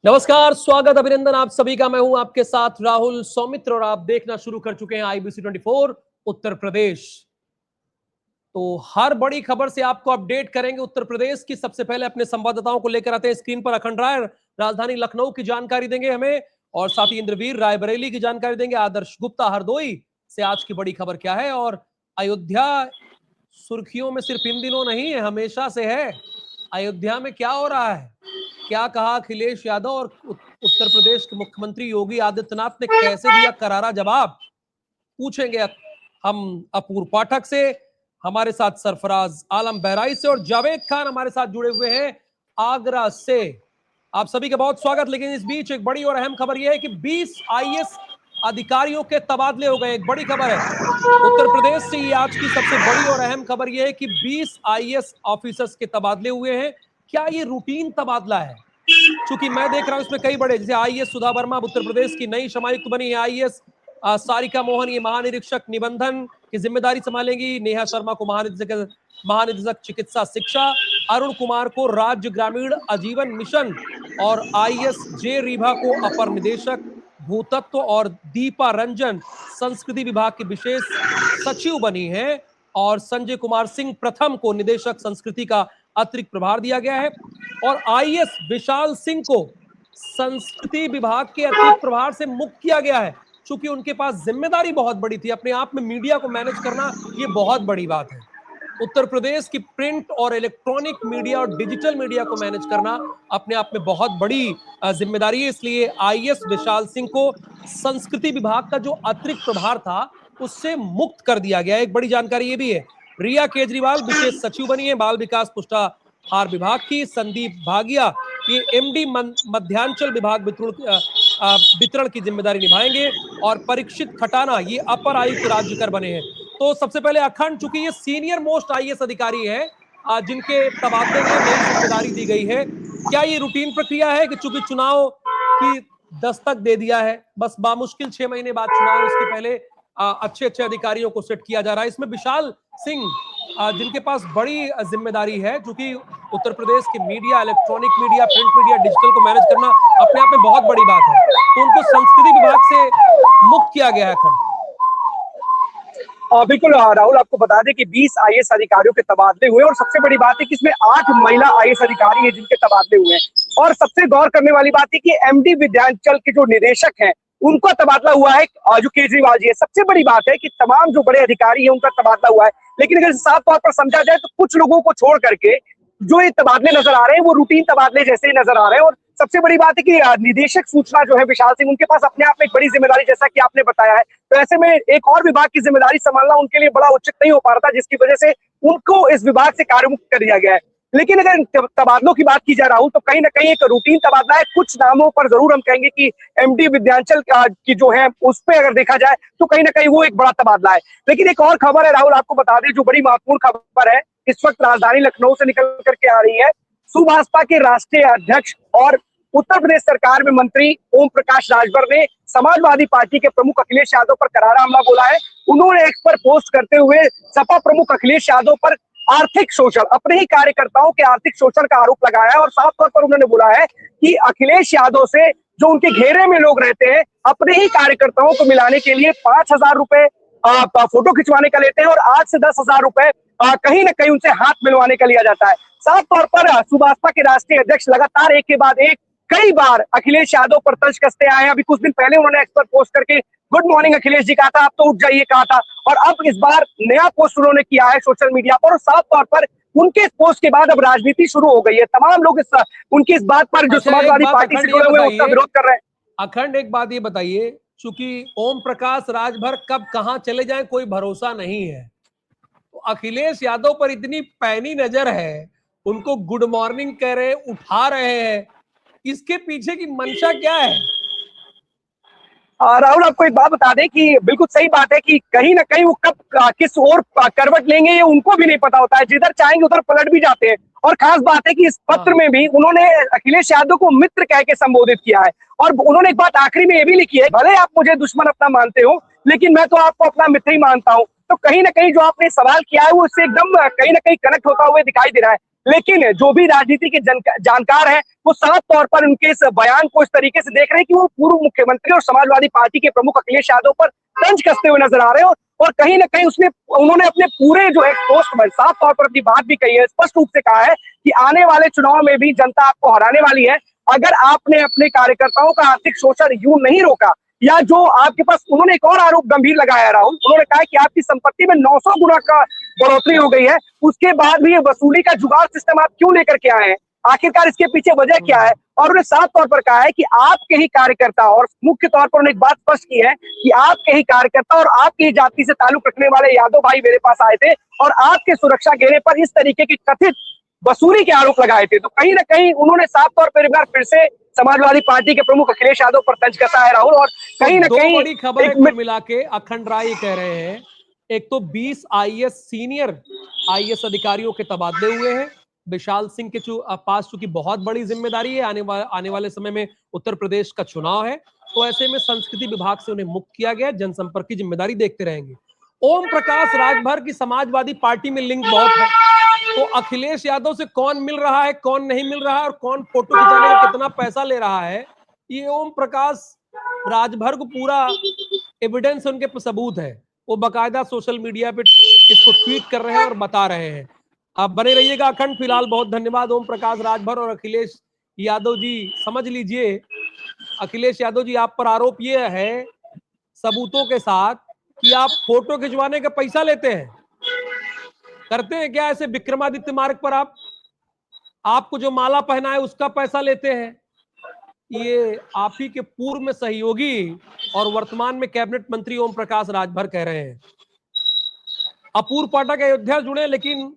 नमस्कार, स्वागत, अभिनंदन आप सभी का। मैं हूं आपके साथ राहुल सौमित्र और आप देखना शुरू कर चुके हैं IBC 24 उत्तर प्रदेश। तो हर बड़ी खबर से आपको अपडेट करेंगे उत्तर प्रदेश की। सबसे पहले अपने संवाददाताओं को लेकर आते हैं स्क्रीन पर। अखंड राय राजधानी लखनऊ की जानकारी देंगे हमें और साथ ही इंद्रवीर रायबरेली की जानकारी देंगे। आदर्श गुप्ता हरदोई से आज की बड़ी खबर क्या है और अयोध्या सुर्खियों में सिर्फ इन दिनों नहीं है, हमेशा से है। अयोध्या में क्या हो रहा है, क्या कहा अखिलेश यादव और उत्तर प्रदेश के मुख्यमंत्री योगी आदित्यनाथ ने कैसे दिया करारा जवाब, पूछेंगे हम अपूर्व पाठक से। हमारे साथ सरफराज आलम बहराइच से और जावेद खान हमारे साथ जुड़े हुए हैं आगरा से। आप सभी का बहुत स्वागत। लेकिन इस बीच एक बड़ी और अहम खबर यह है कि 20 IAS अधिकारियों के तबादले हो गए। एक बड़ी खबर है उत्तर प्रदेश से, ये आज की सबसे बड़ी और अहम खबर यह है कि 20 IAS ऑफिसर्स के तबादले हुए हैं। क्या ये रूटीन तबादला है? चूंकि मैं देख रहा हूं इसमें कई बड़े, जैसे IAS सुधा वर्मा उत्तर प्रदेश की नई समायुक्त बनी है। IAS सारिका मोहन ये महानिरीक्षक निबंधन की जिम्मेदारी संभालेंगी। नेहा शर्मा को महानिदेशक चिकित्सा शिक्षा, अरुण कुमार को राज्य ग्रामीण आजीवन मिशन और IAS जे रीभा को अपर निदेशक भूतत्व और दीपा रंजन संस्कृति विभाग की विशेष सचिव बनी है और संजय कुमार सिंह प्रथम को निदेशक संस्कृति का अतिरिक्त प्रभार दिया गया है और IAS विशाल सिंह को संस्कृति विभाग के अतिरिक्त प्रभार से मुक्त किया गया है। चूंकि उनके पास जिम्मेदारी बहुत बड़ी थी, अपने आप में मीडिया को मैनेज करना ये बहुत बड़ी बात है। उत्तर प्रदेश की प्रिंट और इलेक्ट्रॉनिक मीडिया और डिजिटल मीडिया को मैनेज करना अपने आप में बहुत बड़ी जिम्मेदारी है। इसलिए IAS विशाल सिंह को संस्कृति विभाग का जो अतिरिक्त प्रभार था उससे मुक्त कर दिया गया। एक बड़ी जानकारी ये भी है, रिया केजरीवाल विशेष सचिव बनी है बाल विकास पुष्टाहार विभाग की। संदीप भागिया ये MD मध्यांचल विभाग वितरण की जिम्मेदारी निभाएंगे और परीक्षित खटाना ये अपर आयुक्त राज्यकर बने हैं। तो सबसे पहले अखंड, चूंकि ये सीनियर मोस्ट IAS अधिकारी है जिनके तबादले में नई जिम्मेदारी दी गई है, क्या ये रूटीन प्रक्रिया है कि चूंकि चुनाव की दस्तक दे दिया है, बस बामुश्किल 6 महीने बाद चुनाव, इसके पहले अच्छे अधिकारियों को सेट किया जा रहा है? इसमें विशाल सिंह जिनके पास बड़ी जिम्मेदारी है, क्योंकि उत्तर प्रदेश के media, electronic media, print media, digital को मैनेज करना अपने आप में बहुत बड़ी बात है, तो उनको संस्कृति विभाग से मुक्त किया गया है। खंड बिल्कुल राहुल, आपको बता दें कि 20 IAS अधिकारियों के तबादले हुए और सबसे बड़ी बात है कि इसमें 8 महिला IAS अधिकारी हैं जिनके तबादले हुए हैं। और सबसे गौर करने वाली बात है कि MD विद्यांचल के जो निदेशक हैं उनका तबादला हुआ है जो केजरीवाल जी है। सबसे बड़ी बात है कि तमाम जो बड़े अधिकारी हैं उनका तबादला हुआ है, लेकिन अगर साफ तौर पर समझा जाए तो कुछ लोगों को छोड़ करके जो ये तबादले नजर आ रहे हैं वो रूटीन तबादले जैसे ही नजर आ रहे हैं। और सबसे बड़ी बात है कि निदेशक सूचना जो है विशाल सिंह, उनके पास अपने आप में एक बड़ी जिम्मेदारी, जैसा कि आपने बताया है। तो ऐसे में एक और विभाग की जिम्मेदारी संभालना उनके लिए बड़ा उचित नहीं हो पा रहा था, जिसकी वजह से उनको इस विभाग से कार्यमुक्त कर दिया गया है। लेकिन अगर तबादलों की बात की जा राहुल, तो कहीं ना कहीं एक रूटीन तबादला है। कुछ नामों पर जरूर हम कहेंगे कि MD विद्यांचल की जो है उस पर अगर देखा जाए तो कहीं ना कहीं वो एक बड़ा तबादला है। लेकिन एक और खबर है राहुल, आपको बता दें, जो बड़ी महत्वपूर्ण खबर है, इस वक्त राजधानी लखनऊ से निकल करके आ रही है। सुभाषपा के राष्ट्रीय अध्यक्ष और उत्तर प्रदेश सरकार में मंत्री ओम प्रकाश राजभर ने समाजवादी पार्टी के प्रमुख अखिलेश यादव पर करारा हमला बोला है। उन्होंने एक्स पर पोस्ट करते हुए सपा प्रमुख अखिलेश यादव पर आर्थिक शोषण, अपने ही कार्यकर्ताओं के आर्थिक शोषण का आरोप लगाया है और साफ तौर पर उन्होंने बोला है कि अखिलेश यादव से जो उनके घेरे में लोग रहते हैं अपने ही कार्यकर्ताओं को मिलाने के लिए 5,000 रुपए फोटो खिंचवाने का लेते हैं और 8 से 10,000 रुपए कहीं ना कहीं उनसे हाथ मिलवाने का लिया जाता है। साफ तौर पर सुभाषपा के राष्ट्रीय अध्यक्ष लगातार एक के बाद एक कई बार अखिलेश यादव पर तंज कसते आए हैं। अभी कुछ दिन पहले उन्होंने एक्स पर पोस्ट करके गुड मॉर्निंग अखिलेश जी कहा था, आप तो उठ जाइए कहा था, और अब इस बार नया पोस्ट उन्होंने किया है सोशल मीडिया पर। और साफ तौर पर उनके इस पोस्ट के बाद अब राजनीति शुरू हो गई है। तमाम लोग उनकी इस बात पर, जो समाजवादी पार्टी से जुड़े हुए, उसका विरोध कर रहे हैं। अखंड, एक बात ये बताइए, चूंकि ओम प्रकाश राजभर कब कहां चले जाएं कोई भरोसा नहीं है, तो अखिलेश यादव पर इतनी पैनी नजर है, उनको गुड मॉर्निंग कह रहे, उठा रहे हैं, इसके पीछे की मंशा क्या है? राहुल, आपको एक बात बता दें कि बिल्कुल सही बात है कि कहीं ना कहीं वो कब किस ओर करवट लेंगे ये उनको भी नहीं पता होता है, जिधर चाहेंगे उधर पलट भी जाते हैं। और खास बात है कि इस पत्र में भी उन्होंने अखिलेश यादव को मित्र कह के संबोधित किया है और उन्होंने एक बात आखिरी में ये भी लिखी है, भले आप मुझे दुश्मन अपना मानते हो लेकिन मैं तो आपको अपना मित्र ही मानता हूं। तो कहीं ना कहीं जो आपने सवाल किया है वो इससे एकदम कहीं ना कहीं कनेक्ट होता हुआ दिखाई दे रहा है। लेकिन जो भी राजनीति के जानकार हैं वो साफ तौर पर उनके इस बयान को इस तरीके से देख रहे हैं कि वो पूर्व मुख्यमंत्री और समाजवादी पार्टी के प्रमुख अखिलेश यादव पर तंज कसते हुए नजर आ रहे हैं। और कहीं ना कहीं उन्होंने अपने पूरे जो है पोस्ट में साफ तौर पर अपनी बात भी कही है, स्पष्ट रूप से कहा है कि आने वाले चुनाव में भी जनता आपको हराने वाली है अगर आपने अपने कार्यकर्ताओं का आर्थिक शोषण यूं नहीं रोका। या जो आपके पास, उन्होंने एक और आरोप गंभीर लगाया राहुल, उन्होंने कहा कि आपकी संपत्ति में 900 गुना का बढ़ोतरी हो गई है, उसके बाद भी ये वसूली का जुगाड़ सिस्टम आप क्यों लेकर के आए हैं, आखिरकार इसके पीछे वजह क्या है। और उन्होंने साफ तौर पर कहा है कि आपके ही कार्यकर्ता, और मुख्य तौर पर उन्होंने एक बात स्पष्ट की है कि आपके ही कार्यकर्ता और आपकी ही जाति से ताल्लुक रखने वाले यादव भाई मेरे पास आए थे और आपके सुरक्षा घेरे पर इस तरीके की कथित वसूली के आरोप लगाए थे। तो कहीं ना कहीं उन्होंने साफ तौर पर एक बार फिर से समाजवादी पार्टी के प्रमुख अखिलेश यादव पर तंज कसा है राहुल। और कहीं ना कहीं बड़ी खबर मिला के अखंड राय कह रहे हैं, एक तो 20 आईएएस सीनियर आईएएस अधिकारियों के तबादले हुए हैं। विशाल सिंह के पास चूंकि बहुत बड़ी जिम्मेदारी है, आने वाले समय में उत्तर प्रदेश का चुनाव है, तो ऐसे में संस्कृति विभाग से उन्हें मुक्त किया गया, जनसंपर्क की जिम्मेदारी देखते रहेंगे। ओम प्रकाश राजभर की समाजवादी पार्टी में लिंक बहुत है, तो अखिलेश यादव से कौन मिल रहा है, कौन नहीं मिल रहा है और कौन फोटो खिंचाने का कितना पैसा ले रहा है, ये ओम प्रकाश राजभर को पूरा एविडेंस उनके सबूत है। वो बकायदा सोशल मीडिया पे इसको ट्वीट कर रहे हैं और बता रहे हैं। आप बने रहिएगा अखंड। फिलहाल बहुत धन्यवाद ओम प्रकाश राजभर और अखिलेश यादव जी। समझ लीजिए अखिलेश यादव जी, आप पर आरोप ये है सबूतों के साथ कि आप फोटो खिंचवाने का पैसा लेते हैं। करते हैं क्या ऐसे विक्रमादित्य मार्ग पर? आपको जो माला पहना है उसका पैसा लेते हैं। ये आप ही के पूर्व में सहयोगी और वर्तमान में कैबिनेट मंत्री ओम प्रकाश राजभर कह रहे हैं। अपूर्व पाठक अयोध्या जुड़े, लेकिन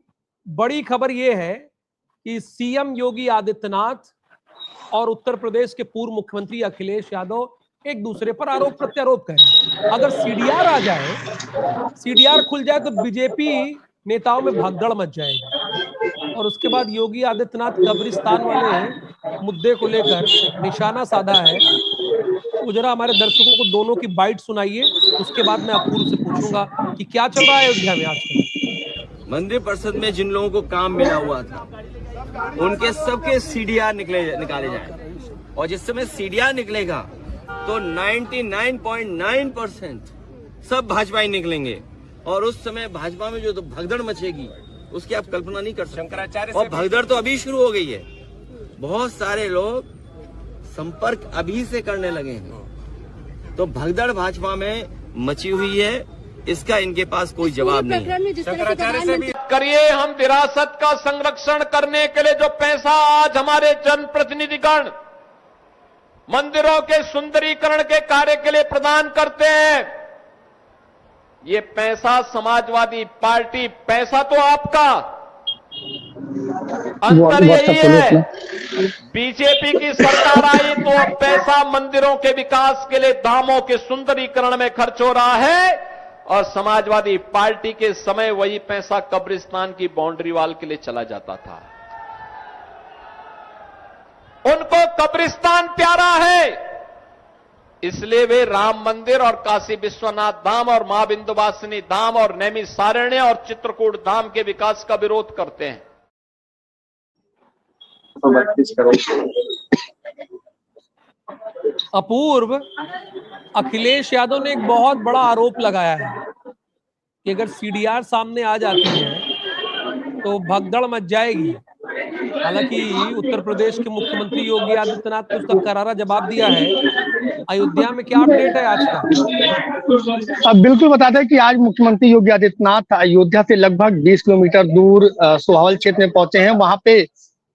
बड़ी खबर यह है कि सीएम योगी आदित्यनाथ और उत्तर प्रदेश के पूर्व मुख्यमंत्री अखिलेश यादव एक दूसरे पर आरोप प्रत्यारोप कर रहे हैं। अगर सीडीआर आ जाए, सीडीआर खुल जाए तो बीजेपी नेताओं में भगदड़ मच जाएगी। और उसके बाद योगी आदित्यनाथ कब्रिस्तान वाले मुद्दे को लेकर निशाना साधा है। तो जरा हमारे दर्शकों को दोनों की बाइट सुनाइए, उसके बाद मैं अपूर्व से पूछूंगा कि क्या चल रहा है अयोध्या में आजकल। मंदिर परिषद में जिन लोगों को काम मिला हुआ था उनके सबके सीडीआर निकाले जाए, और जिस समय सीडीआर निकलेगा तो 99.9% सब भाजपा ही निकलेंगे, और उस समय भाजपा में जो तो भगदड़ मचेगी उसकी आप कल्पना नहीं कर सकते। और भगदड़ तो अभी शुरू हो गई है, बहुत सारे लोग संपर्क अभी से करने लगे हैं, तो भगदड़ भाजपा में मची हुई है, इसका इनके पास कोई जवाब नहीं है। शंकराचार्य से भी करिए। हम विरासत का संरक्षण करने के लिए जो पैसा आज हमारे जनप्रतिनिधिगण मंदिरों के सुंदरीकरण के कार्य के लिए प्रदान करते हैं, ये पैसा समाजवादी पार्टी, पैसा तो आपका, अंतर यही है बीजेपी की सरकार आई तो अब पैसा मंदिरों के विकास के लिए, धामों के सुंदरीकरण में खर्च हो रहा है, और समाजवादी पार्टी के समय वही पैसा कब्रिस्तान की बाउंड्री वॉल के लिए चला जाता था। उनको कब्रिस्तान प्यारा है, इसलिए वे राम मंदिर और काशी विश्वनाथ धाम और मां विंध्यवासिनी धाम और नैमिषारण्य और चित्रकूट धाम के विकास का विरोध करते हैं। अपूर्व, अखिलेश यादव ने एक बहुत बड़ा आरोप लगाया है कि अगर सीडीआर सामने आ जाती है तो भगदड़ मच जाएगी। हालांकि उत्तर प्रदेश के मुख्यमंत्री योगी आदित्यनाथ ने उसका करारा जवाब दिया है। अयोध्या में क्या अपडेट है आज का? अब बिल्कुल बता दें कि आज मुख्यमंत्री योगी आदित्यनाथ अयोध्या से लगभग 20 किलोमीटर दूर सोहावल क्षेत्र में पहुंचे हैं। वहां पे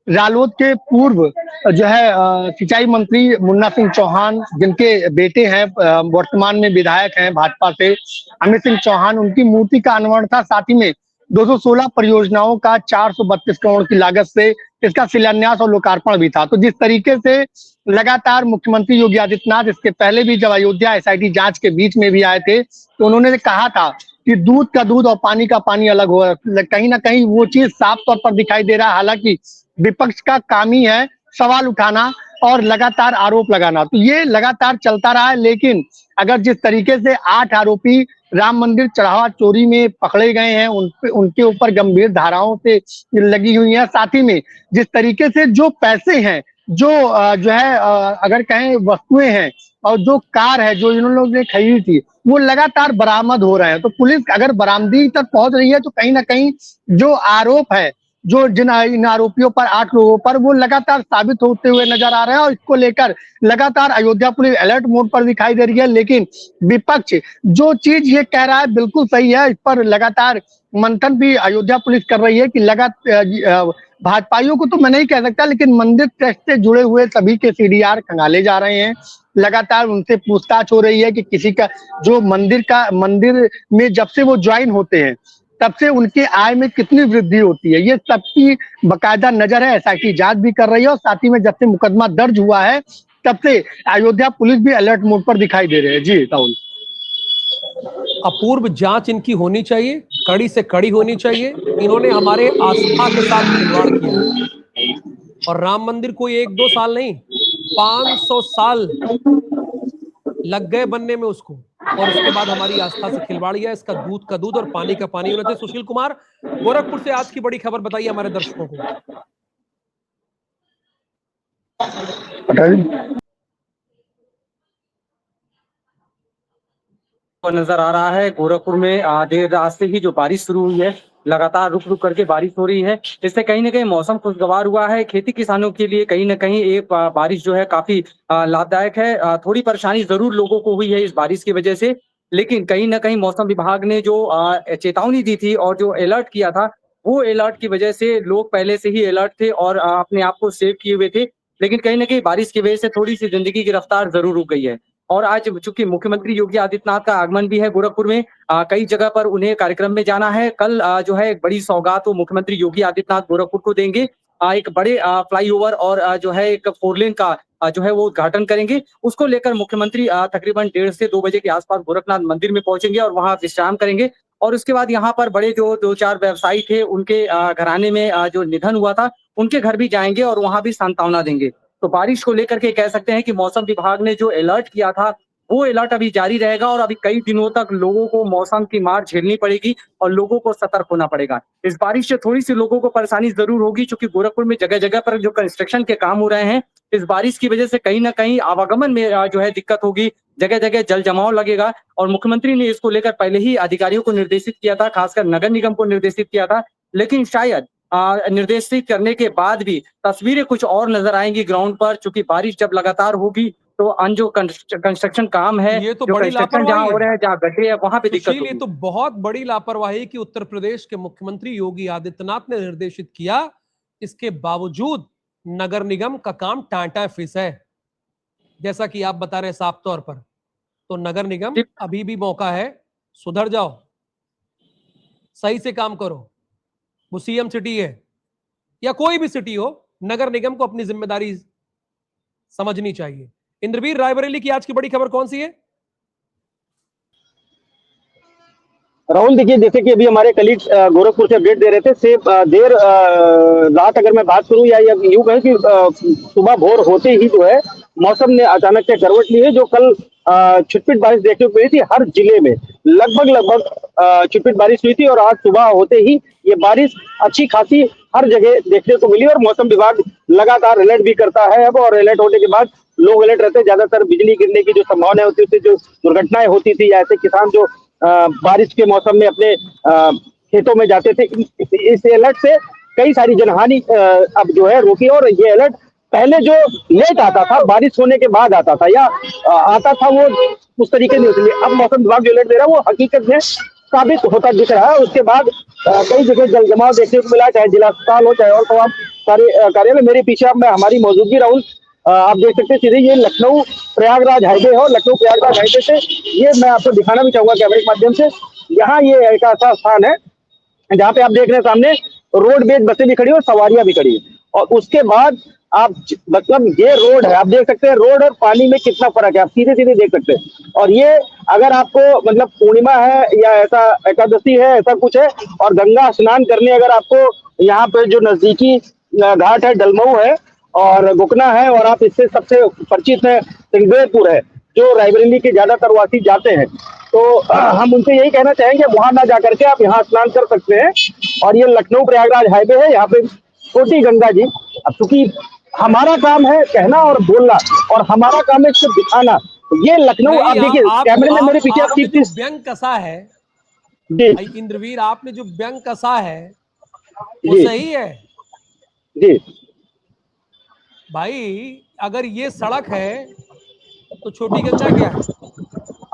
रालोद के पूर्व जो है सिंचाई मंत्री मुन्ना सिंह चौहान, जिनके बेटे हैं वर्तमान में विधायक हैं भाजपा से, अमित सिंह चौहान, उनकी मूर्ति का अनावरण था। साथ ही में 216 परियोजनाओं का 432 करोड़ की लागत से इसका शिलान्यास और लोकार्पण भी था। तो जिस तरीके से लगातार मुख्यमंत्री योगी आदित्यनाथ इसके पहले भी जब अयोध्या एसआईटी जांच के बीच में भी आए थे तो उन्होंने कहा था कि दूध का दूध और पानी का पानी अलग हो, कहीं ना कहीं वो चीज साफ तौर पर दिखाई दे रहा है। हालांकि विपक्ष का काम ही है सवाल उठाना, और लगातार आरोप लगाना। तो ये लगातार चलता रहा है, लेकिन अगर जिस तरीके से 8 आरोपी राम मंदिर चढ़ावा चोरी में पकड़े गए हैं, उनके ऊपर गंभीर धाराओं से लगी हुई है, साथ ही में जिस तरीके से जो पैसे हैं, जो जो है अगर कहें वस्तुएं हैं और जो कार है जो इन लोगों ने खरीदी थी, वो लगातार बरामद हो रहे हैं। तो पुलिस अगर बरामदगी तक पहुंच रही है तो कहीं ना कहीं जो आरोप है, जो इन आरोपियों पर 8 लोगों पर, वो लगातार साबित होते हुए नजर आ रहे हैं। और इसको लेकर लगातार अयोध्या पुलिस अलर्ट मोड पर दिखाई दे रही है। लेकिन विपक्ष जो चीज ये कह रहा है बिल्कुल सही है, इस पर लगातार मंथन भी अयोध्या पुलिस कर रही है कि लगातार भाजपाइयों को तो मैं नहीं कह सकता, लेकिन मंदिर ट्रस्ट से जुड़े हुए सभी के सीडीआर खंगाले जा रहे हैं। लगातार उनसे पूछताछ हो रही है कि किसी का जो मंदिर में जब से वो ज्वाइन होते हैं तब से उनके आय में कितनी वृद्धि होती है, ये सबकी बकायदा नजर है। एसआईटी जांच भी कर रही है और साथ ही में जब से मुकदमा दर्ज हुआ है तब से अयोध्या पुलिस भी अलर्ट मोड पर दिखाई दे रहे हैं। जी राहुल, अपूर्व जांच इनकी होनी चाहिए, कड़ी से कड़ी होनी चाहिए। इन्होंने हमारे आस्था के साथ खिलवाड़ किया और राम मंदिर कोई 1-2 साल नहीं, 500 साल लग गए बनने में उसको, और उसके बाद हमारी आस्था से खिलवाड़ किया। इसका दूध का दूध और पानी का पानी होना चाहिए। सुशील कुमार, गोरखपुर से आज की बड़ी खबर बताइए हमारे दर्शकों को। नजर आ रहा है गोरखपुर में देर रात से ही जो बारिश शुरू हुई है, लगातार रुक रुक करके बारिश हो रही है। इससे कहीं ना कहीं मौसम खुशगवार हुआ है। खेती किसानों के लिए कहीं ना कहीं एक बारिश जो है काफी लाभदायक है। थोड़ी परेशानी जरूर लोगों को हुई है इस बारिश की वजह से, लेकिन कहीं ना कहीं मौसम विभाग ने जो चेतावनी दी थी और जो अलर्ट किया था, वो अलर्ट की वजह से लोग पहले से ही अलर्ट थे और अपने आप को सेव किए हुए थे। लेकिन कहीं ना कहीं बारिश की वजह से थोड़ी सी जिंदगी की रफ्तार जरूर रुक गई है। और आज चूंकि मुख्यमंत्री योगी आदित्यनाथ का आगमन भी है गोरखपुर में, कई जगह पर उन्हें कार्यक्रम में जाना है। कल जो है एक बड़ी सौगात वो मुख्यमंत्री योगी आदित्यनाथ गोरखपुर को देंगे। एक बड़े फ्लाईओवर और जो है एक 4 लेन का जो है वो उद्घाटन करेंगे। उसको लेकर मुख्यमंत्री तकरीबन 1:30 से 2 बजे के आसपास गोरखनाथ मंदिर में पहुंचेंगे और वहां विश्राम करेंगे। और उसके बाद यहाँ पर बड़े जो 2-4 व्यवसायी थे, उनके घराने में जो निधन हुआ था, उनके घर भी जाएंगे और वहां भी सांत्वना देंगे। तो बारिश को लेकर के कह सकते हैं कि मौसम विभाग ने जो अलर्ट किया था, वो अलर्ट अभी जारी रहेगा और अभी कई दिनों तक लोगों को मौसम की मार झेलनी पड़ेगी और लोगों को सतर्क होना पड़ेगा। इस बारिश से थोड़ी सी लोगों को परेशानी जरूर होगी, क्योंकि गोरखपुर में जगह जगह पर जो कंस्ट्रक्शन के काम हो रहे हैं, इस बारिश की वजह से कहीं ना कहीं आवागमन में जो है दिक्कत होगी, जगह जगह जल जमाव लगेगा। और मुख्यमंत्री ने इसको लेकर पहले ही अधिकारियों को निर्देशित किया था, खासकर नगर निगम को निर्देशित किया था। लेकिन शायद निर्देशित करने के बाद भी तस्वीरें कुछ और नजर आएंगी ग्राउंड पर, चूंकि बारिश जब लगातार होगी तो जो कंस्ट्रक्शन काम है, ये तो जो बड़ी कंस्ट्रक्शन जहाँ हो रहे हैं, जहाँ गड्ढे है, वहां पे दिक्कत होगी। ये तो बहुत बड़ी लापरवाही कि उत्तर प्रदेश के मुख्यमंत्री योगी आदित्यनाथ ने निर्देशित किया, इसके बावजूद नगर निगम का काम टांटा फिस है, जैसा कि आप बता रहे साफ तौर पर। तो नगर निगम अभी भी मौका है, सुधर जाओ, सही से काम करो। वो सीएम सिटी है या कोई भी सिटी हो, नगर निगम को अपनी जिम्मेदारी समझनी चाहिए। इंद्रवीर, रायबरेली की आज की बड़ी खबर कौन सी है? राहुल, देखिए, जैसे कि अभी हमारे कलीग गोरखपुर से अपडेट दे रहे थे, से देर रात अगर मैं बात करूं या यूं कहें कि सुबह भोर होते ही जो है मौसम ने अचानक से करवट ली है। जो कल छिटपिट बारिश देखने को मिली थी हर जिले में, लगभग छिटपिट बारिश हुई थी और आज सुबह होते ही ये बारिश अच्छी खासी हर जगह देखने को मिली। और मौसम विभाग लगातार अलर्ट भी करता है अब, और अलर्ट होने के बाद लोग अलर्ट रहते हैं। ज्यादातर बिजली गिरने की जो संभावना होती थी, जो दुर्घटनाएं होती थी, या ऐसे किसान जो बारिश के मौसम में अपने खेतों में जाते थे, इस अलर्ट से कई सारी जनहानि अब जो है रोकी। और ये अलर्ट पहले जो लेट आता था, बारिश होने के बाद आता था या आता था, वो उस तरीके नहीं होती। अब मौसम विभाग जो अलर्ट दे रहा है वो हकीकत में साबित होता दिख रहा है। उसके बाद कई जगह जल जमाव देखने को मिला, चाहे जिला अस्पताल हो, चाहे और तमाम सारे कार्यालय। मेरे पीछे अब मैं हमारी मौजूदगी राहुल आप देख सकते हैं, सीधे ये लखनऊ प्रयागराज हाईवे है और लखनऊ प्रयागराज हाईवे से ये मैं आपको दिखाना भी चाहूंगा कैमरे के माध्यम से। यहाँ ये एक ऐसा स्थान है जहाँ पे आप देख रहे हैं सामने रोडवेज बसें भी खड़ी और सवारियां भी खड़ी है। और उसके बाद आप मतलब ये रोड है, आप देख सकते हैं रोड और पानी में कितना फर्क है, आप सीधे सीधे देख सकते हैं। और ये अगर आपको मतलब पूर्णिमा है या ऐसा एकादशी है, ऐसा कुछ है, और गंगा स्नान करने अगर आपको यहाँ पे जो नजदीकी घाट है डलमऊ है, और गुकना है, और आप इससे सबसे परिचित है सिंगदेवपुर है, जो रायबरेली के ज्यादातर वासी जाते हैं। तो हम उनसे यही कहना चाहेंगे, वहां ना जाकर के आप यहाँ स्नान कर सकते हैं। और ये लखनऊ प्रयागराज हाईवे है, यहाँ पे छोटी गंगा जी। अब चूंकि हमारा काम है कहना और बोलना, और हमारा काम है इसको दिखाना। ये लखनऊ, नहीं, आप देखिए कैमरे में मेरे पीछे, आप आपने जो चीफ व्यंग कसा है जी भाई इंद्रवीर, आपने जो व्यंग कसा है वो जी सही है जी। भाई। अगर ये सड़क है तो छोटी गंगा क्या है?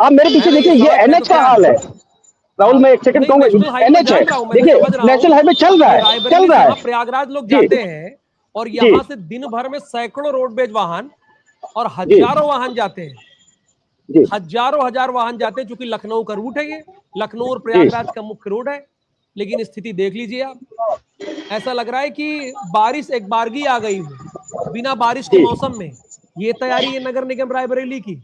आप मेरे पीछे है ना, ये देखिए, ये सड़क है तो एनएच का क्या हाल है। राहुल, मैं एक सेकंड नहीं, नेशनल कहूंगा, हाईवे एनएच है, जान रहा हूं, मैं देखिए समझ रहा हूं नेशनल हाईवे चल रहा कि है, रायबरेली चल से रहा वहां है प्रयागराज लोग जी जाते हैं और जी यहां से दिन भर में सैकड़ों रोडवेज वाहन और जी हजारों वाहन जाते हैं। जी हजारों हजार वाहन जाते हैं, क्योंकि लखनऊ का रूट है ये, लखनऊ और जी प्रयागराज का मुख्य रोड है। लेकिन स्थिति देख लीजिए आप, ऐसा लग रहा है कि बारिश एक बारगी आ गई हो बिना बारिश के जी मौसम में। ये तैयारी है नगर निगम रायबरेली की।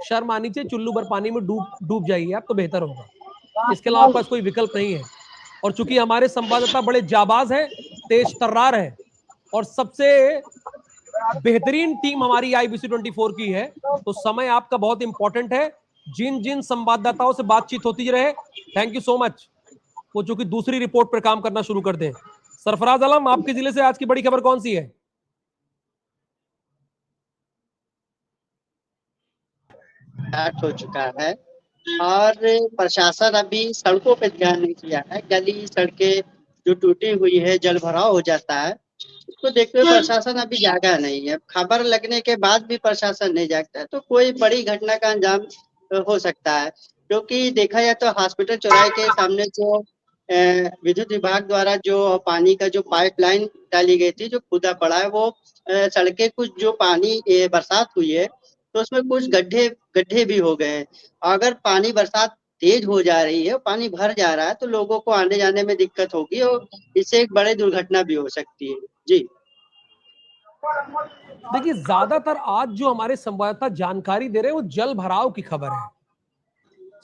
शर्म आनी चाहिए, चुल्लू भर पानी में डूब डूब जाइए आप तो बेहतर होगा। इसके अलावा आपके पास कोई विकल्प नहीं है। और चूंकि हमारे संवाददाता बड़े जाबाज हैं, तेज तर्रार हैं, और सबसे बेहतरीन टीम हमारी IBC 24 की है, तो समय आपका बहुत इंपॉर्टेंट है। जिन जिन संवाददाताओं से बातचीत होती रहे, थैंक यू सो मच, वो जो कि दूसरी रिपोर्ट पर काम करना शुरू कर दें। सरफराज आलम, आपके जिले से आज की बड़ी खबर कौन सी है? स्टार्ट हो चुका है और प्रशासन अभी सड़कों पे ध्यान नहीं दिया है। गली सड़कें जो टूटी हुई है, जल भराव हो जाता है, उसको देखते हुए प्रशासन अभी जागा नहीं है। खबर लगने के बाद भी प्रशासन नहीं जागता है तो कोई बड़ी घटना का अंजाम हो सकता है। क्योंकि देखा जाए तो हॉस्पिटल चौराहे के सामने जो विद्युत विभाग द्वारा जो पानी का जो पाइपलाइन डाली गई थी, जो खुदा पड़ा है, वो सड़कें कुछ जो पानी बरसात हुई है तो उसमें कुछ गड्ढे गड्ढे भी हो गए हैं। अगर पानी बरसात तेज हो जा रही है, पानी भर जा रहा है, तो लोगों को आने जाने में दिक्कत होगी और इससे एक बड़ी दुर्घटना भी हो सकती है। जी देखिए, ज्यादातर आज जो हमारे संवाददाता जानकारी दे रहे हैं वो जल भराव की खबर है।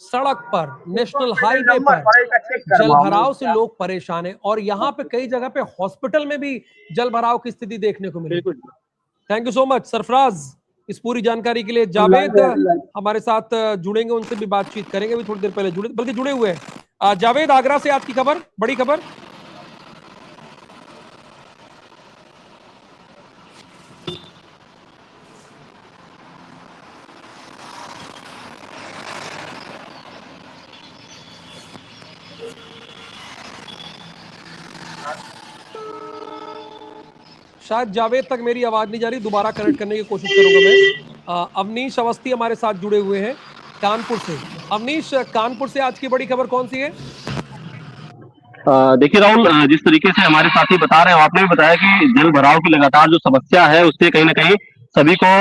सड़क पर, नेशनल हाईवे पर जल भराव से लोग परेशान हैं, और यहाँ पे कई जगह पे हॉस्पिटल में भी जल भराव की स्थिति देखने को मिली। बिल्कुल। Thank you so much Sarfaraz इस पूरी जानकारी के लिए। जावेद हमारे साथ जुड़ेंगे, उनसे भी बातचीत करेंगे, भी थोड़ी देर पहले जुड़े, बल्कि जुड़े हुए हैं। जावेद, आगरा से आज की खबर, बड़ी खबर। शायद जावेद तक मेरी आवाज नहीं जा रही, दोबारा कनेक्ट करने की कोशिश करूंगा मैं। अवनीश अवस्थी हमारे साथ जुड़े हुए हैं कानपुर से। अवनीश, कानपुर से आज की बड़ी खबर कौन सी है? देखिए राहुल, जिस तरीके से हमारे साथी बता रहे हैं, आपने भी बताया कि जल भराव की लगातार जो समस्या है उससे कहीं ना कहीं सभी को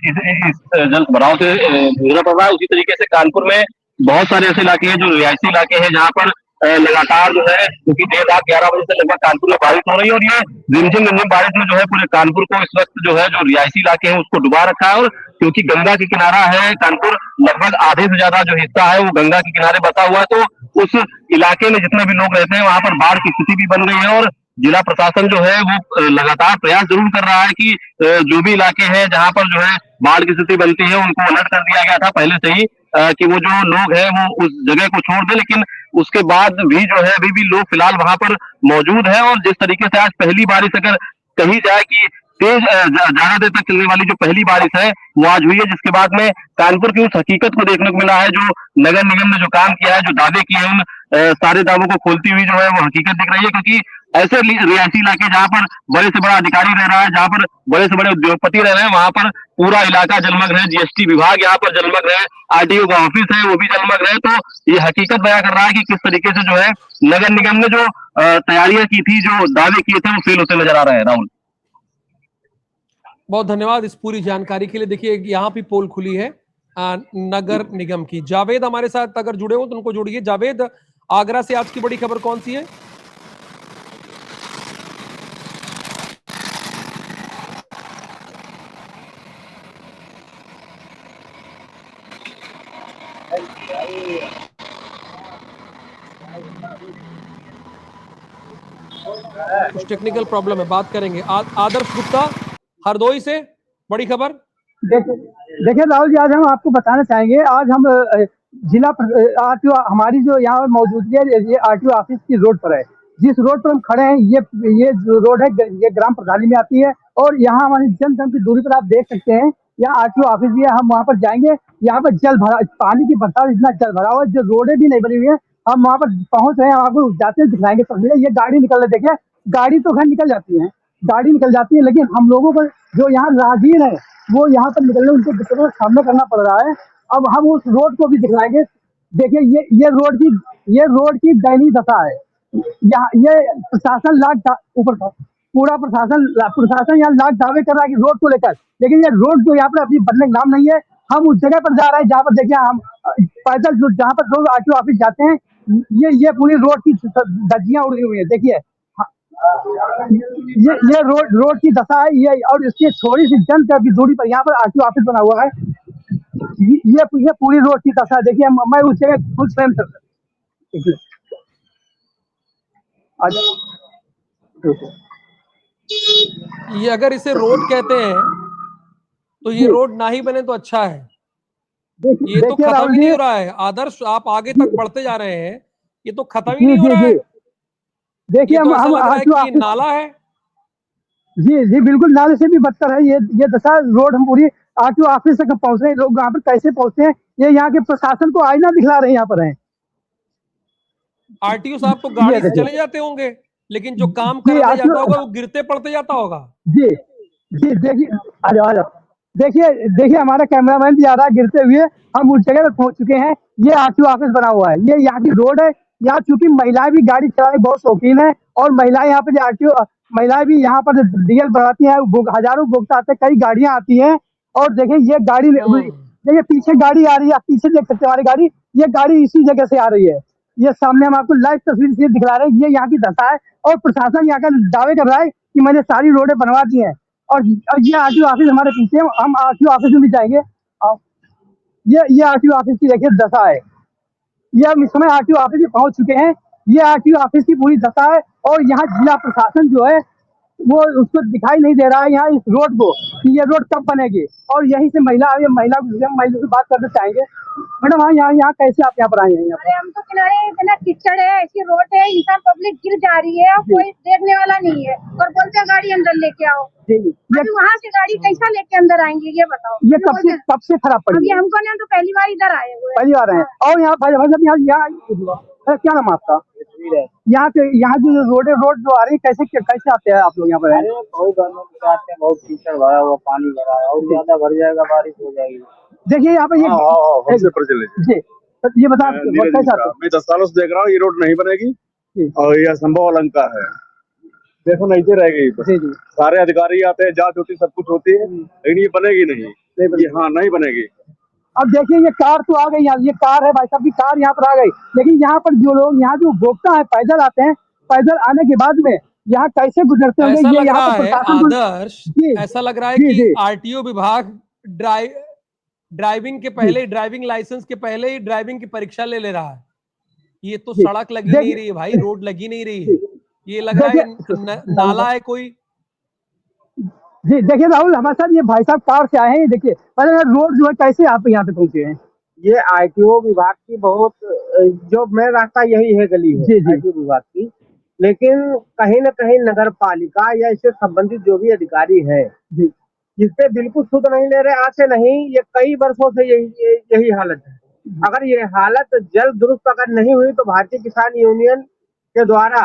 इस जल भराव से गुजरना पड़ रहा है। उसी तरीके से कानपुर में बहुत सारे ऐसे इलाके हैं जो रिहायशी इलाके हैं, जहाँ पर लगातार जो है, क्योंकि देर रात 11 बजे से लगभग कानपुर में बारिश हो रही है, और ये रिमझिम बारिश में जो है पूरे कानपुर को इस वक्त जो है जो रिहायशी इलाके हैं उसको डुबा रखा है। और क्योंकि गंगा के किनारा है कानपुर, लगभग आधे से ज्यादा जो हिस्सा है वो गंगा के किनारे बसा हुआ है, तो उस इलाके में जितने भी लोग रहते हैं वहां पर बाढ़ की स्थिति भी बन गई है। और जिला प्रशासन जो है वो लगातार प्रयास जरूर कर रहा है कि जो भी इलाके हैं जहां पर जो है बाढ़ की स्थिति बनती है उनको अलर्ट कर दिया गया था पहले से ही, कि वो जो लोग हैं वो उस जगह को छोड़ दें। लेकिन उसके बाद भी जो है अभी भी लोग फिलहाल वहां पर मौजूद है। और जिस तरीके से आज पहली बारिश अगर कही जाए कि तेज ज्यादा देर तक चलने वाली जो पहली बारिश है वो आज हुई है, जिसके बाद में कानपुर की उस हकीकत को देखने को मिला है जो नगर निगम ने जो काम किया है, जो दावे किए हैं, उन सारे दावों को खोलती हुई जो है वो हकीकत दिख रही है। क्योंकि ऐसे रियासी इलाके जहां पर बड़े से बड़ा अधिकारी रह रहा है, जहां पर बड़े से बड़े उद्योगपति रह रहे हैं, वहां पर पूरा इलाका जलमग्न है। GST विभाग यहाँ पर जलमग्न है, RTO का ऑफिस है वो भी जलमग्न है। तो ये हकीकत बयां कर रहा है कि किस तरीके से जो है नगर निगम ने जो तैयारियां की थी, जो दावे किए थे, वो फेल होते नजर आ रहे हैं। राहुल, बहुत धन्यवाद इस पूरी जानकारी के लिए। देखिए, यहाँ भी पोल खुली है नगर निगम की। जावेद हमारे साथ अगर जुड़े हो तो उनको जोड़िए। जावेद, आगरा से आज की बड़ी खबर कौन सी है? कुछ टेक्निकल प्रॉब्लम है, बात करेंगे। आदर्श गुप्ता हरदोई से बड़ी खबर। देखिए राहुल जी, आज हम आपको बताना चाहेंगे, आज हम जिला आरटीओ हमारी जो यहाँ मौजूदगी है, ये आरटीओ ऑफिस की रोड पर है। जिस रोड पर हम खड़े हैं, ये जो रोड है ये ग्राम प्रधानी में आती है और यहाँ हमारी जन की दूरी पर आप देख सकते हैं, यहाँ आरटीओ ऑफिस भी है। हम वहाँ पर जाएंगे, यहाँ पर जल भरा, पानी की बरसात, इतना जल भरा हुआ है, जो रोडें भी नहीं बनी हुई है। हम वहाँ पर पहुंच रहे हैं, आपको जाते हैं दिखलाएंगे तस्वीरें। ये गाड़ी निकल रही, देखिए गाड़ी तो घर निकल जाती है, गाड़ी निकल जाती है, लेकिन हम लोगों को जो यहाँ राहगीर है वो यहाँ पर निकलने उनको दिक्कतों का सामना करना पड़ रहा है। अब हम उस रोड को भी दिखलाएंगे। देखिए ये रोड की दयनीय दशा है। यहाँ ये प्रशासन ऊपर पूरा प्रशासन यहाँ लाख दावे कर रहा है कि रोड को लेकर, लेकिन ये रोड जो यहाँ पर अभी बनने का नाम नहीं है। हम उस जगह पर जा रहे हैं जहाँ पर देखिए हम पैदल जहाँ पर लोग आरटीओ ऑफिस जाते हैं, ये पूरी रोड की धज्जियां उड़ी हुई है। देखिए ये रोड की दशा है ये, और इसकी थोड़ी सी जन की दूरी पर यहाँ पर आरटीओ ऑफिस बना हुआ है। ये पूरी रोड की दशा देखिए, मैं उस जगह खुद स्वयं ये अगर इसे रोड कहते हैं तो ये रोड ना ही बने तो अच्छा है। ये तो खत्म ही नहीं हो रहा है। आदर्श, आप आगे तक बढ़ते जा रहे हैं, ये तो खत्म ही नहीं हो रहा है। देखिए तो ऐसा लग रहा है कि नाला है। जी बिल्कुल, नाले से भी बदतर है ये दशा। रोड हम पूरी आरटीओ ऑफिस तक पहुंच रहे हैं, लोग वहाँ पर कैसे पहुंचते हैं, ये यहाँ के प्रशासन को आईना दिखला रहे हैं। यहाँ पर है आरटीओ साहब तो गाड़ी से चले जाते होंगे, लेकिन जो काम करने जाता होगा वो गिरते पड़ते जाता होगा। जी देखिए, आ जाओ देखिए हमारा कैमरामैन भी आ रहा है गिरते हुए। हम उस जगह पर पहुंच चुके हैं। ये आरटीओ ऑफिस बना हुआ है, ये यहाँ की रोड है। यहाँ चूंकि महिलाएं भी गाड़ी चलाने बहुत शौकीन है और महिलाएं यहाँ पे आरटीओ महिलाएं भी यहाँ पर डीजल भराती हैं। हजारों उपभोक्ता आते हैं, कई गाड़ियां आती हैं। और देखिए ये गाड़ी, देखिए पीछे गाड़ी आ रही है, आप पीछे देख सकते हैं हमारी गाड़ी। ये गाड़ी इसी जगह से आ रही है। ये सामने हम आपको लाइव तस्वीर से दिखला रहे हैं। ये यहाँ की दशा है और प्रशासन यहाँ का दावे कर रहा है कि मैंने सारी रोडें बनवा दी हैं। और ये आरटीओ ऑफिस हमारे पीछे, हम आरटीओ ऑफिस में भी जाएंगे। ये आरटीओ ऑफिस की देखिए दशा है। ये हम इस समय आरटीओ ऑफिस में पहुंच चुके हैं। ये आरटीओ ऑफिस की पूरी दशा है और यहाँ जिला प्रशासन जो है वो उसको दिखाई नहीं दे रहा है यहाँ इस रोड को कि ये रोड कब बनेगी। और यहीं से महिला से बात करना चाहेंगे। मैडम यहाँ कैसे आप यहाँ पर आए हैं? अरे हम तो किनारे इतना कीचड़ है, ऐसी रोड है, इंसान पब्लिक गिर जा रही है और कोई देखने वाला नहीं है और बोलते गाड़ी अंदर लेके आओ। अभी वहाँ से गाड़ी कैसा लेके अंदर आएंगे ये बताओ। ये कब से खराब पड़ी? अभी हमको नहीं, तो पहली बार इधर आए हुए, पहली बार आए। और यहाँ क्या नाम आपका? यहाँ जो रोड जो आ रही है, कैसे आते हैं आप लोग यहाँ पर? बहुत कीचड़ भरा हुआ, पानी भरा है और ज्यादा भर जाएगा, बारिश हो जाएगी। देखिए यहाँ पे ये ये बता कैसे आते? मैं 10 सालों से देख रहा हूँ, ये रोड नहीं बनेगी और ये असंभव अलंका है। देखो नहीं तो रह गई। सारे अधिकारी आते हैं, जांच होती, सब कुछ होती है, लेकिन ये बनेगी नहीं। हाँ नहीं बनेगी। अब देखिए ये कार तो आ गई, ये कार है भाई साहब की कार यहाँ पर आ गई, लेकिन यहाँ पर जो लोग यहाँ जो उपभोक्ता है पैदल आते हैं, पैदल आने के बाद में यहाँ कैसे गुजरते होंगे? ऐसा लग रहा है आदर्श, ऐसा लग रहा है कि आरटीओ विभाग ड्राइविंग के पहले, ड्राइविंग लाइसेंस के पहले ही ड्राइविंग की परीक्षा ले रहा है। ये तो सड़क लगी नहीं रही है भाई, रोड लगी नहीं रही है, ये लग रहा है नाला है कोई। जी देखिए राहुल, हमारे साथ ये भाई साहब कार से आए हैं। ये देखिए पहले रोड जो है कैसे आप यहाँ पे पहुंचे हैं? ये आरटीओ विभाग की बहुत जो मेन रास्ता यही है, गली है आरटीओ विभाग की, लेकिन कहीं न कहीं नगर पालिका या इससे संबंधित जो भी अधिकारी है जिससे बिल्कुल सुध नहीं ले रहे। आज से नहीं, ये कई वर्षों से यही हालत है। अगर ये हालत जल्द दुरुस्त अगर नहीं हुई तो भारतीय किसान यूनियन के द्वारा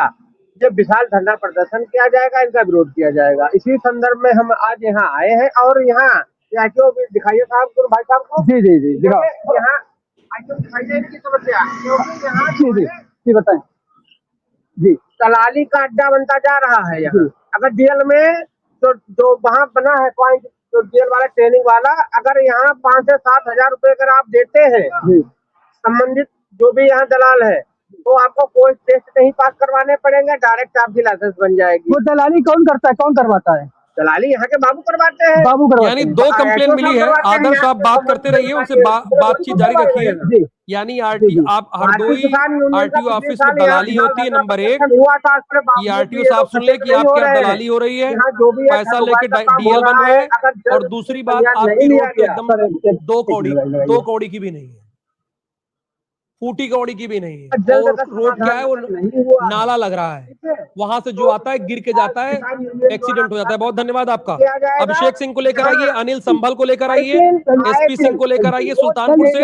जब विशाल धरना प्रदर्शन किया जाएगा, इनका विरोध किया जाएगा। इसी संदर्भ में हम आज यहाँ आए हैं और यहाँ आरटीओ दिखाइए साहब को, भाई साहब को। जी यहाँ आरटीओ दिखाई देने की समस्या, जी बताएं। जी दलाली का अड्डा बनता जा रहा है यहाँ। अगर डीएल में जो वहाँ बना है पॉइंट, जो डीएल वाला ट्रेनिंग वाला, अगर यहाँ 5 से 7 हजार रुपए अगर आप देते हैं संबंधित जो भी यहाँ दलाल है, तो आपको कोई टेस्ट नहीं पास करवाने पड़ेंगे, डायरेक्ट आपकी लाइसेंस बन जाएगी। वो दलाली कौन करता है, कौन करवाता है? दलाली यहाँ के बाबू करवाते हैं। बाबू यानी दो कंप्लेन मिली है। आदर्श आप बात करते रहिए, उनसे बातचीत जारी रखिए। यानी आप हरदोई आरटीओ ऑफिस में दलाली होती है, नंबर 1। ये आरटीओ साहब सुन ले कि आपके यहाँ दलाली हो रही है, पैसा लेके डीएल बन रहे हैं। और दूसरी बात, आपकी रोड तो एकदम दो कौड़ी की भी नहीं है, फूटी कौड़ी की भी नहीं है। और रोड क्या है, वो नाला लग रहा है, वहां से जो आता है गिर के जाता है, एक्सीडेंट हो जाता है। बहुत धन्यवाद आपका। अभिषेक सिंह को लेकर आइए, अनिल संभल को लेकर आइए, एसपी सिंह को लेकर आइए सुल्तानपुर से,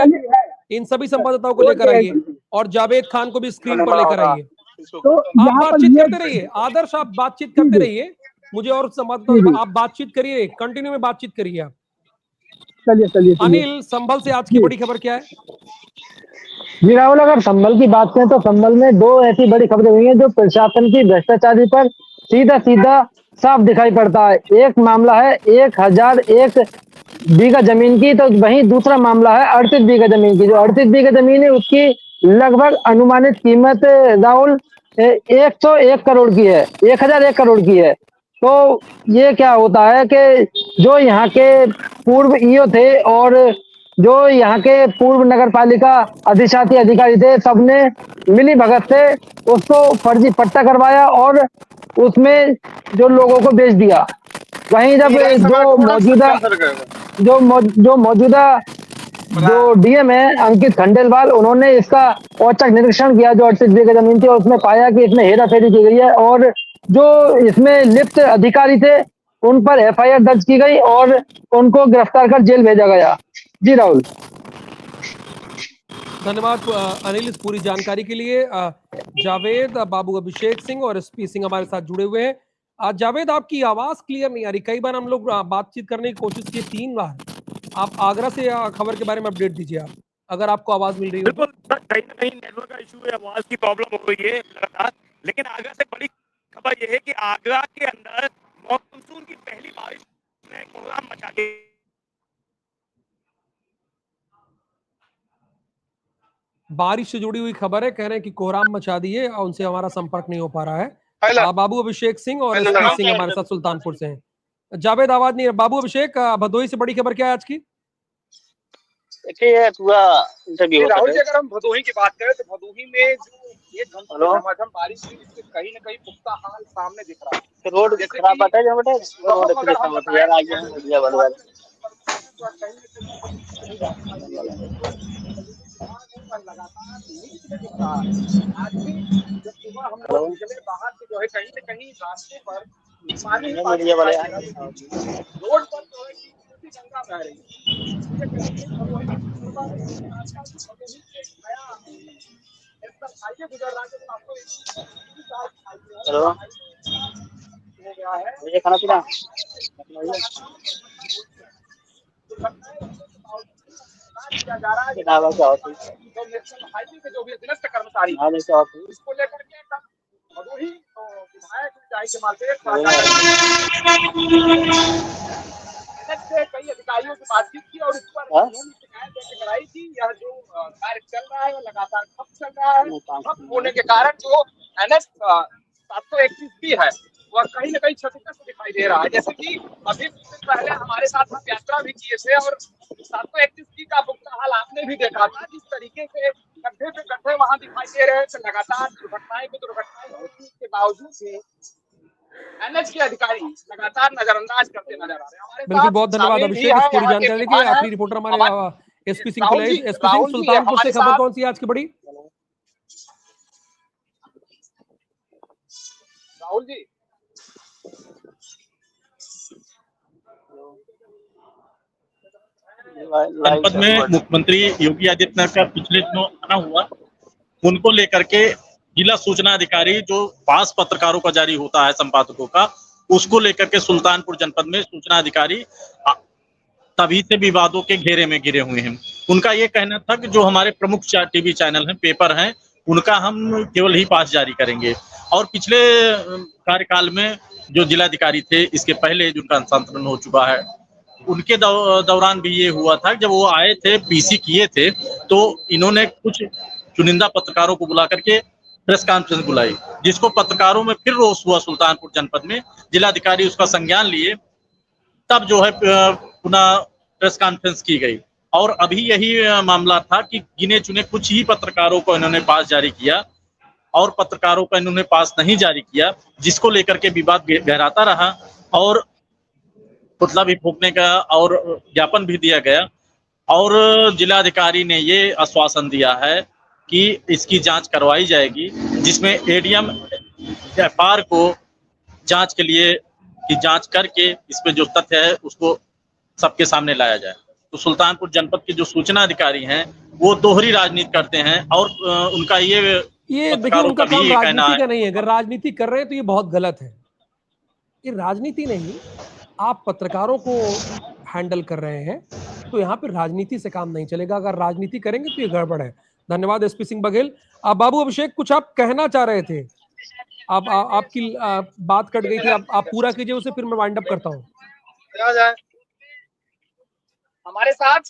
इन सभी संवाददाताओं को लेकर आइए, और जावेद खान को भी स्क्रीन पर लेकर आइए। आप बातचीत करते रहिए, आदर्श आप बातचीत करते रहिए, मुझे और संवाददाता आप बातचीत करिए, कंटिन्यू में बातचीत करिए आप। चलिए अनिल, संभल से आज की बड़ी खबर क्या है? जी राहुल, अगर संभल की बात करें तो संभल में 2 ऐसी बड़ी खबरें हुई हैं जो प्रशासन की भ्रष्टाचारी पर सीधा साफ दिखाई पड़ता है। एक मामला है 1001 बीघा जमीन की, तो वहीं दूसरा मामला है 38 बीघा जमीन की। जो 38 बीघा जमीन है उसकी लगभग अनुमानित कीमत राहुल 101 करोड़ की है, 1001 करोड़ की है। तो ये क्या होता है कि जो यहाँ के पूर्व ईओ थे और जो यहाँ के पूर्व नगर पालिका अधिशासी अधिकारी थे, सबने मिली भगत से उसको फर्जी पट्टा करवाया और उसमें जो लोगों को बेच दिया। वहीं जब जो मौजूदा डीएम है अंकित खंडेलवाल, उन्होंने इसका औचक निरीक्षण किया जो 38 बीघा जमीन थी, और उसमें पाया कि इसमें हेराफेरी की गई है और जो इसमें लिप्त अधिकारी थे उन पर एफआईआर दर्ज की गई और उनको गिरफ्तार कर जेल भेजा गया। जी राहुल, धन्यवाद अनिल इस पूरी जानकारी के लिए। जावेद, बाबू अभिषेक सिंह और एसपी सिंह हमारे साथ जुड़े हुए हैं। जावेद, आपकी आवाज क्लियर नहीं आ रही, कई बार हम लोग बातचीत करने की कोशिश की, 3 बार। आप आगरा से खबर के बारे में अपडेट दीजिए आप, अगर आपको आवाज मिल रही है। बिल्कुल, कहीं ना कहीं नेटवर्क का इशू है, आवाज की प्रॉब्लम हो रही है लगातार। लेकिन आगरा से बड़ी खबर यह है कि आगरा के अंदर मानसून की पहली बारिश ने कोहराम मचा दी। बारिश से जुड़ी हुई खबर है, कह रहे हैं कि कोहराम मचा दी है, उनसे हमारा संपर्क नहीं हो पा रहा है। बाबू अभिषेक सिंह और एसपी सिंह हमारे साथ सुल्तानपुर से हैं। जावेद, आवाज नहीं है। बाबू अभिषेक, भदोही से बड़ी खबर क्या है आज की? देखिए पूरा इंटरव्यू राहुल जी, अगर हम भदोही की बात करें तो भदोही में जो 1 घंटे बारिश हुई, इससे कहीं ना कहीं पुख्ता हाल सामने दिख रहा है। रोड खराब बात है, रोड यार आगे आज भी जब सुबह हम लोग निकले बाहर से, जो है कहीं न कहीं रास्ते पर पानी रोड पर जो है गंगा बह रही है। मुझे खाना पीना किया जा रहा है। जो नेशनल हाईवे के जो भी अधीनस्थ कर्मचारी इसको लेकर के भदोही तो विधायक के माध्यम से कई अधिकारियों से बातचीत की और इस पर शिकायत दर्ज कराई थी। यह जो कार्य चल रहा है वो लगातार ठप चल रहा है। ठप होने के कारण जो NH 731 भी है वह कहीं न कहीं क्षतिग्रस्त दिखाई दे रहा है। जैसे कि अभी कुछ दिन पहले हमारे साथ हम यात्रा भी किए थे और 731 का पुख्ता हाल आपने भी देखा था। जिस तरीके से गड्ढे पे गड्ढे वहां दिखाई दे रहे थे, लगातार दुर्घटनाएं होने के बावजूद भी NH के अधिकारी लगातार नजरअंदाज करते नजर आ रहे हैं। बिल्कुल, बहुत धन्यवाद अभिषेक इस पूरी जानकारी के लिए। आखिरी रिपोर्टर हमारे एसपी सिंह को एसपी सिंह, सुल्तानपुर से खबर कौन सी है आज की बड़ी? राहुल जी, जनपद में मुख्यमंत्री योगी आदित्यनाथ का पिछले दिनों आना हुआ, उनको लेकर के जिला सूचना अधिकारी जो पास पत्रकारों का जारी होता है संपादकों का, उसको लेकर के सुल्तानपुर जनपद में सूचना अधिकारी तभी से विवादों के घेरे में गिरे हुए हैं। उनका ये कहना था कि जो हमारे प्रमुख टीवी चैनल हैं, पेपर हैं, उनका हम केवल ही पास जारी करेंगे। और पिछले कार्यकाल में जो जिलाधिकारी थे, इसके पहले जिनका अंतरण हो चुका है, उनके दौरान भी ये हुआ था। जब वो आए थे, पीसी किए थे, तो इन्होंने कुछ चुनिंदा पत्रकारों को बुला करके प्रेस कॉन्फ्रेंस बुलाई जिसको पत्रकारों में फिर रोष हुआ सुल्तानपुर जनपद में। जिलाधिकारी उसका संज्ञान लिए, तब जो है पुनः प्रेस कॉन्फ्रेंस की गई और अभी यही मामला था कि गिने चुने कुछ ही पत्रकारों को इन्होंने पास जारी किया और पत्रकारों का इन्होंने पास नहीं जारी किया, जिसको लेकर के विवाद गहराता रहा और पुतला भी फूंकने का और ज्ञापन भी दिया गया। और जिलाधिकारी ने ये आश्वासन दिया है कि इसकी जांच करवाई जाएगी, जिसमें एडीएम व्यापार को जांच के लिए की जांच करके इसमें जो तथ्य है उसको सबके सामने लाया जाए। तो सुल्तानपुर जनपद के जो सूचना अधिकारी हैं वो दोहरी राजनीति करते हैं और उनका ये देखिए उनका काम राजनीति का नहीं है। अगर राजनीति कर रहे हैं तो ये बहुत गलत है। ये राजनीति नहीं, आप पत्रकारों को हैंडल कर रहे हैं तो यहाँ पे राजनीति से काम नहीं चलेगा। अगर राजनीति करेंगे तो ये गड़बड़ है। धन्यवाद एसपी सिंह बघेल। बाबू अभिषेक, कुछ आप कहना चाह रहे थे? आपकी बात कट गई थी, आप पूरा कीजिए उसे, फिर मैं वाइंड अप करता हूँ। हमारे साथ,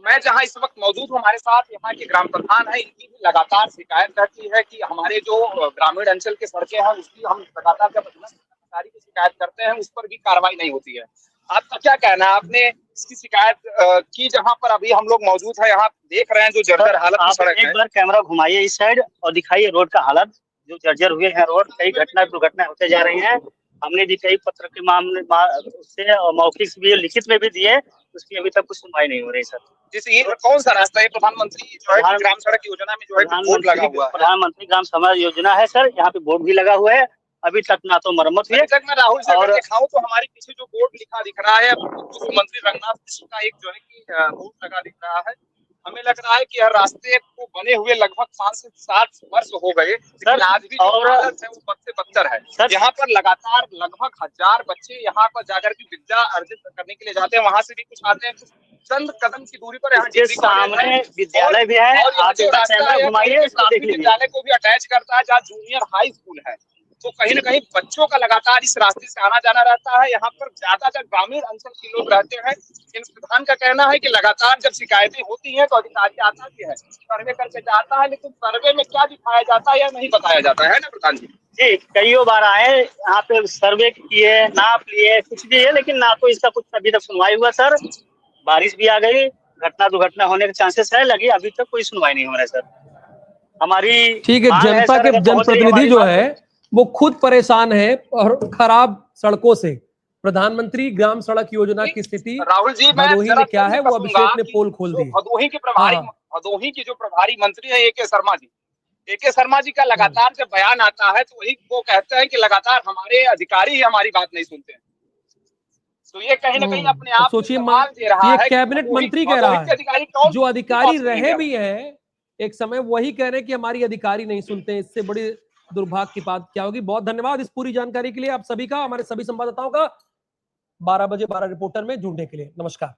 मैं जहां इस वक्त मौजूद हूं, हमारे साथ यहाँ के ग्राम प्रधान है। इनकी भी लगातार शिकायत रहती है कि हमारे जो ग्रामीण अंचल के सड़कें हैं उसकी हम लगातार जब अधिकारी की शिकायत करते हैं उस पर भी कार्रवाई नहीं होती है। आपका क्या कहना है? आपने इसकी शिकायत की जहां पर अभी हम लोग मौजूद है, यहाँ देख रहे हैं जो जर्जर हालत में सड़क है। एक बार कैमरा घुमाइए इस साइड और दिखाइए रोड का हालत, जो जर्जर हुए हैं रोड। कई दुर्घटना होते जा रही हैं। हमने भी कई पत्र के मामले से मौखिक भी लिखित में भी दिए, उसकी अभी तक कुछ सुनवाई नहीं हो रही सर। जैसे ये कौन सा रास्ता है? प्रधानमंत्री जो है ग्राम सड़क योजना में जो है बोर्ड लगा हुआ है, प्रधानमंत्री ग्राम सड़क योजना है सर, यहाँ पे बोर्ड भी लगा हुआ है। अभी तक ना तो मरम्मत हुई। मैं राहुल से अगर दिखाऊं तो हमारे पीछे जो बोर्ड लिखा दिख रहा है, मंत्री रंगनाथ मिश्र का एक जो है कि बोर्ड लगा दिख रहा है। हमें लग रहा है कि हर रास्ते को बने हुए लगभग 5 से 7 वर्ष हो गए, लेकिन आज भी जो हालत है वो बद से बदतर है। यहाँ पर लगातार लगभग 1000 बच्चे यहाँ पर जाकर के विद्या अर्जित करने के लिए जाते हैं। वहां से भी कुछ आते हैं, चंद कदम की दूरी पर यहाँ सामने विद्यालय भी है। विद्यालय को भी अटैच करता है जहाँ जूनियर हाई स्कूल है। तो कहीं न कहीं बच्चों का लगातार इस रास्ते से आना जाना रहता है। यहाँ पर ज्यादातर ग्रामीण अंचल के लोग रहते हैं। इन प्रधान का कहना है कि लगातार जब शिकायतें होती हैं तो अधिकारी आता भी है, सर्वे करके जाता है, लेकिन सर्वे में क्या दिखाया जाता है या नहीं बताया जाता है ना प्रधान जी? जी, कई बार आए यहाँ पे, सर्वे किए, नाप लिए, कुछ भी है, लेकिन ना तो इसका कुछ अभी तक सुनवाई हुआ सर। बारिश भी आ गई, दुर्घटना होने के चांसेस है, लगी अभी तक कोई सुनवाई नहीं हो रहा है सर। हमारी ठीक है, जनता के जनप्रतिनिधि जो है वो खुद परेशान है और खराब सड़कों से। प्रधानमंत्री ग्राम सड़क योजना की स्थिति राहुल जी भदोही में क्या है वो अभिषेक ने पोल खोल दी। भदोही की जो प्रभारी मंत्री है एके शर्मा जी का लगातार जब बयान आता है तो वही वो कहते हैं कि लगातार हमारे अधिकारी ही हमारी बात नहीं सुनते हैं। तो ये कहीं ना कहीं अपने आप सोचिए, ये कैबिनेट मंत्री कह रहा है, जो अधिकारी रहे भी हैं एक समय वही कह रहे हैं कि हमारी अधिकारी नहीं सुनते हैं। इससे बड़ी दुर्भाग्य की बात क्या होगी? बहुत धन्यवाद इस पूरी जानकारी के लिए आप सभी का, हमारे सभी संवाददाताओं का 12 बजे 12 रिपोर्टर में जुड़ने के लिए। नमस्कार।